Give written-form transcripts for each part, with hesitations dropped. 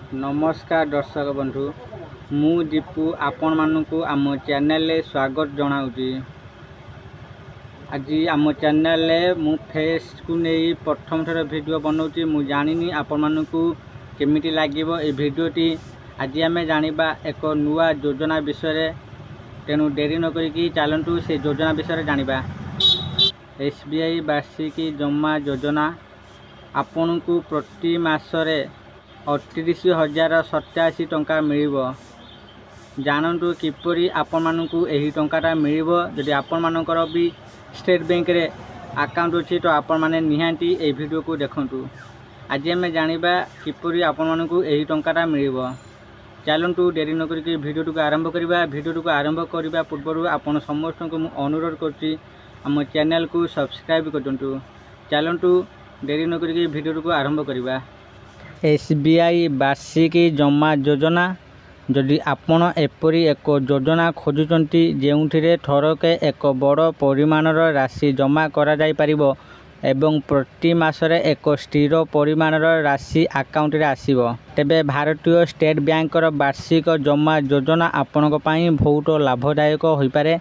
नमस्कार दर्शक बंधु मु दीपू आपण मानू आम चैनल स्वागत जनाऊँगी। आज आम चैनल मु फेस को नहीं प्रथम थर वीडियो बनाऊँगी। मु जानी आपण मानू केमिटी लागिवो ए वीडियोटी। आज आम जानिबा एक नुआ योजना विषय तेणु डेरी न करिकी चलतु से योजना विषय जानिबा। एसबीआई वार्षिक जमा योजना आपण को प्रति मासरे 38,087 टंका मिलिबो। जानतु किपरि आपण मानकु एही टंकाटा मिलिबो। जदि आपण मानकर भी स्टेट बैंक रे अकाउंट अछि तो आपण माने निहांती ए वीडियो को देखंतु। आज हम जानिबा किपरि आपण मानकु एही टंकाटा मिलिबो। चलंतु डेरी न करिके वीडियो को आरंभ करिबा। वीडियो को आरंभ करिबा पूर्व आपण समस्त को मु अनुरोध करछि हम चैनल को सब्सक्राइब करंतु। चलंतु डेरी न करिके वीडियो को आरंभ करिबा। एसबीआई वार्षिक जमा योजना जदि आपण एपरी एक योजना खोजुचंती जेउथिरे थरके एक बड़ परिमाणर राशि जमा करा जाय परिबो एवं प्रति मासरे एक स्थिर परिमाणर राशि अकाउंट रे आसीबो, तेबे भारतीय स्टेट बैंक वार्षिक जमा योजना आपणक पई बहुत लाभदायक होई पारे।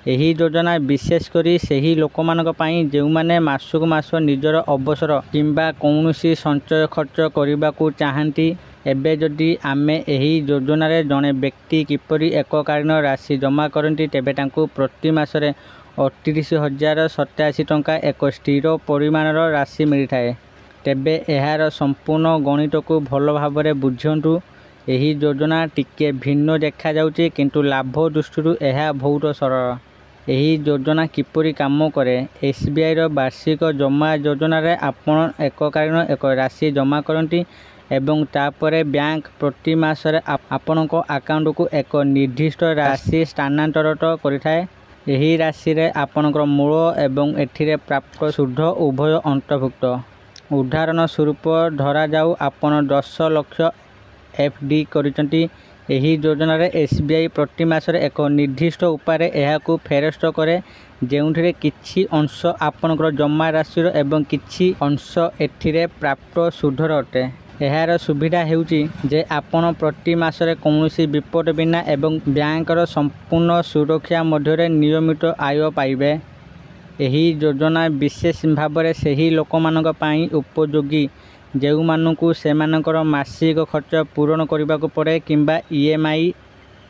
एही योजना विशेष करी सही लोक मानक पई जेउ माने मासक मास निजर अवसर किंबा कौनसी संचय खर्च करने को चाहती। एबे जदि आमे एही योजना रे जने व्यक्ति किपरि एककालीन राशि जमा करती तेबे तांको प्रति मासरे 38,087 टंका एक स्थिर परिमाणर राशि मिली थाए। तेबे एहार संपूर्ण गणित को भल भाबरे बुझंतु। एही योजना टिके भिन्न देखा जाउची किंतु लाभ दृष्टि एहा बहुत सरल। एही योजना किपरि काम करे। एसबीआई रो वार्षिक जमा योजना रे आपण एककालीन एक राशि जमा करती एवं तापरे बैंक प्रति मासरे आपणक अकाउंट को एक निर्दिष्ट राशि स्थानांतरित करिथाए। एही राशि रे आपणकर मूल एवं एथिरे प्राप्त सुध उभय अंतर्भुक्त। उदाहरण स्वरूप धरा जाऊ आपण 10 लाख एफडी करिसंती। एही योजना रे एसबीआई प्रति मासरे एक निर्दिष्ट उपाय एहाकू फेरस्त करे जेउथिरे किछि अंश आपणकर जमा राशि एवं किछि अंश एथिरे प्राप्त सुधर अटे। एहार सुविधा हेउची जे आपण प्रति मासरे कौनसी विपद बिना एवं बैंकर संपूर्ण सुरक्षा मध्यरे नियमित आय पाइबे। एही योजना विशेष भाव सही लोक मानक पई उपयोगी जेउ मानकु सेमानकर मासिक खर्च पूरण करने को पड़े किंबा ईएमआई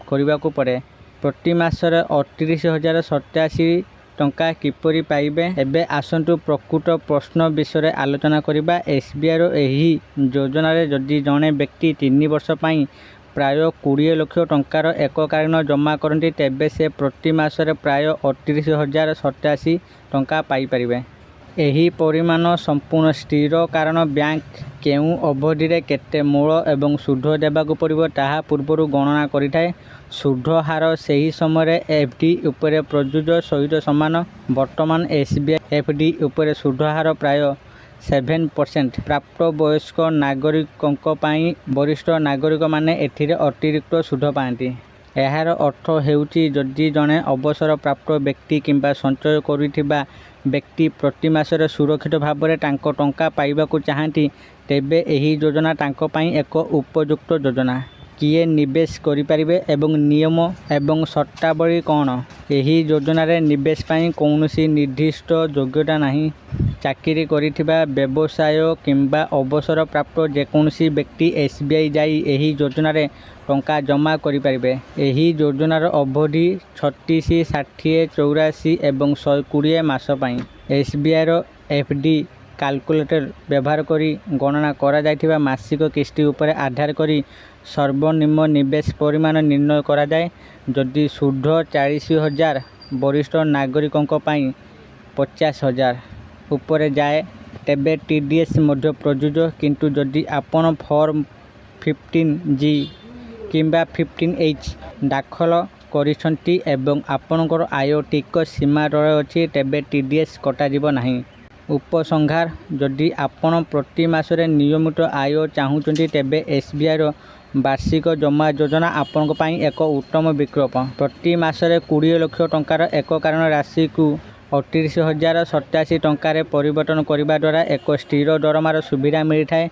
करने को पड़े। प्रति मासरे 38,087 टंका किपरि पाइबे। एबे आसंतु प्रकृत प्रश्न विषय आलोचना करिबा। एसबीआई रो एही योजना रे जदि जने व्यक्ति 3 वर्ष पई प्राय 20 लाख टंकार एककालीन जमा करती तेबे से प्रति मासरे प्राय 38,087 टंका पाई परिबे। एही परिमाण संपूर्ण स्थिर कारण बैंक केउ अवधि रे केते मूल एवं सुध देबाकू पड़िबो ताहा पूर्वरु गणना करिथाए। सुध हार सही समय एफडी उपरे प्रযোज्य सहित समान। वर्तमान एसबीआई एफडी उपरे सुध हार प्राय 7%। प्राप्त वयस्क नागरिकों पई वरिष्ठ नागरिक माने एथिरे अतिरिक्त सुध पाती। एहार अर्थ हेउची जदि जने अवसर प्राप्त व्यक्ति किंबा संचय करिथिबा व्यक्ति प्रति मासरे सुरक्षित भाव में टंका पाइबाकू चाहती तेबे एही योजना तांको पई एक उपयुक्त योजना। किए निवेश करिपारिबे एवं नियम एवं शर्तावली कौन। एही योजना रे निवेश पई कौनसी निर्दिष्ट योग्यता नहीं। चाकरी करिथिबा व्यवसाय किंबा अवसर प्राप्त जेकोसी व्यक्ति एसबीआई जाई एही योजना रे टंका जमा करिपारिबे। एही योजनार अवधि 36, 60, 84 एवं 120 मास पई। एसबीआई रो एफडी कैलकुलेटर व्यवहार करी गणना करा जायथिबा मासिक किस्ती उपरे आधार करी सर्वनिम्न निवेश परिमाण निर्णय करा जाय। जदि सुध 40,000 वरिष्ठ नागरिकों पई 50,000 उपरे जाए तेबे टीडीएस मध्य प्रযোज्य। किंतु जदि आपण फॉर्म 15G किंबा 15H दाखल करिसंती एवं आपणकर आय टिकस सीमा तले अछि तेबे टीडीएस कटा जिवो नाही। उपसंहार जदि आपण प्रति मासरे नियमित आय चाहूचंती तेबे एसबीआई रो वार्षिक जमा योजना आपणक पई एक उत्तम विकल्प। प्रति मासरे 20 लाख टंकार एककालीन राशि को 38,087 ଟଙ୍କାରେ ପରିବର୍ତ୍ତନ କରିବା ଦ୍ୱାରା ଏକ ସ୍ଥିର ଦରମାର ସୁବିଧା ମିଳିଥାଏ।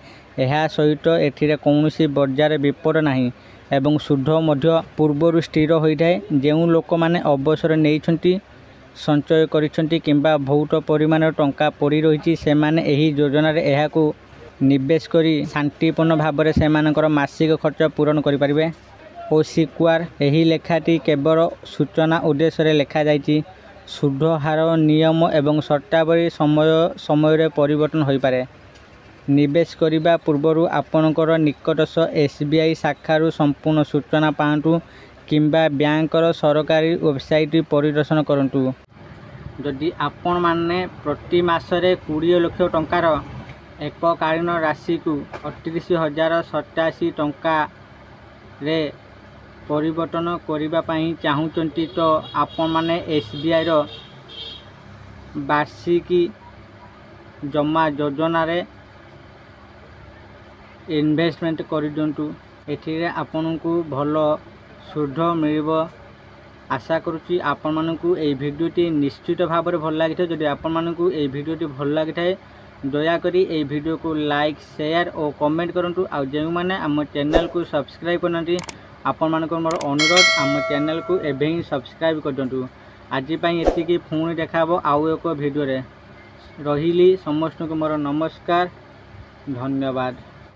ଏହା ସହିତ ଏଥିରେ କୌଣସି ବଜାର ବିପଦ ନାହିଁ ଏବଂ ସୁଧ ମଧ୍ୟ ପୂର୍ବରୁ ସ୍ଥିର ହୋଇଥାଏ। ଯେଉଁ ଲୋକମାନେ ଅବସର ନେଇଛନ୍ତି, ସଞ୍ଚୟ କରିଛନ୍ତି କିମ୍ବା ବହୁତ ପରିମାଣର ଟଙ୍କା ପଡ଼ି ରହିଛି, ସେମାନେ ଏହି ଯୋଜନାରେ ଏହାକୁ ନିବେଶ କରି ଶାନ୍ତିପୂର୍ଣ୍ଣ ଭାବରେ ସେମାନଙ୍କର ମାସିକ ଖର୍ଚ୍ଚ ପୂରଣ କରିପାରିବେ। OCQR ଏହି ଲେଖାଟି କେବଳ ସୂଚନା ଉଦ୍ଦେଶ୍ୟରେ ଲେଖାଯାଇଛି। ସୁଧ ହାର, ନିୟମ ଏବଂ ସର୍ତ୍ତାବଳୀ ସମୟରେ ପରିବର୍ତ୍ତନ ହୋଇପାରେ। ନିବେଶ କରିବା ପୂର୍ବରୁ ଆପଣଙ୍କର ନିକଟସ୍ଥ SBI ଶାଖାରୁ ସମ୍ପୂର୍ଣ୍ଣ ସୂଚନା ପାଆନ୍ତୁ କିମ୍ବା ବ୍ୟାଙ୍କର ସରକାରୀ ୱେବସାଇଟ୍ ପରିଦର୍ଶନ କରନ୍ତୁ। ଯଦି ଆପଣମାନେ ପ୍ରତି ମାସରେ 20 ଲକ୍ଷ ଟଙ୍କାର ଏକକାଳୀନ ରାଶିକୁ 38,087 ଟଙ୍କାରେ ପରିବର୍ତ୍ତନ କରିବା ପାଇଁ ଚାହୁଁଛନ୍ତି, ତ ଆପଣମାନେ SBIର ବାର୍ଷିକୀ ଜମା ଯୋଜନାରେ ଇନଭେଷ୍ଟମେଣ୍ଟ କରିଦିଅନ୍ତୁ। ଏଥିରେ ଆପଣଙ୍କୁ ଭଲ ସୁଧ ମିଳିବ। ଆଶା କରୁଛି ଆପଣମାନଙ୍କୁ ଏହି ଭିଡ଼ିଓଟି ନିଶ୍ଚିତ ଭାବରେ ଭଲ ଲାଗିଥାଏ। ଯଦି ଆପଣମାନଙ୍କୁ ଏହି ଭିଡ଼ିଓଟି ଭଲ ଲାଗିଥାଏ, ଦୟାକରି ଏହି ଭିଡ଼ିଓକୁ ଲାଇକ୍, ସେୟାର ଓ କମେଣ୍ଟ କରନ୍ତୁ। ଆଉ ଯେଉଁମାନେ ଆମ ଚ୍ୟାନେଲକୁ ସବସ୍କ୍ରାଇବ୍ କରିନାହାନ୍ତି, ଆପଣମାନଙ୍କର ମୋର ଅନୁରୋଧ, ଆମ ଚ୍ୟାନେଲକୁ ଏବେ ହିଁ ସବସ୍କ୍ରାଇବ୍ କରିଦିଅନ୍ତୁ। ଆଜି ପାଇଁ ଏତିକି। ପୁଣି ଦେଖା ହେବ ଆଉ ଏକ ଭିଡ଼ିଓରେ। ରହିଲି, ସମସ୍ତଙ୍କୁ ମୋର ନମସ୍କାର, ଧନ୍ୟବାଦ।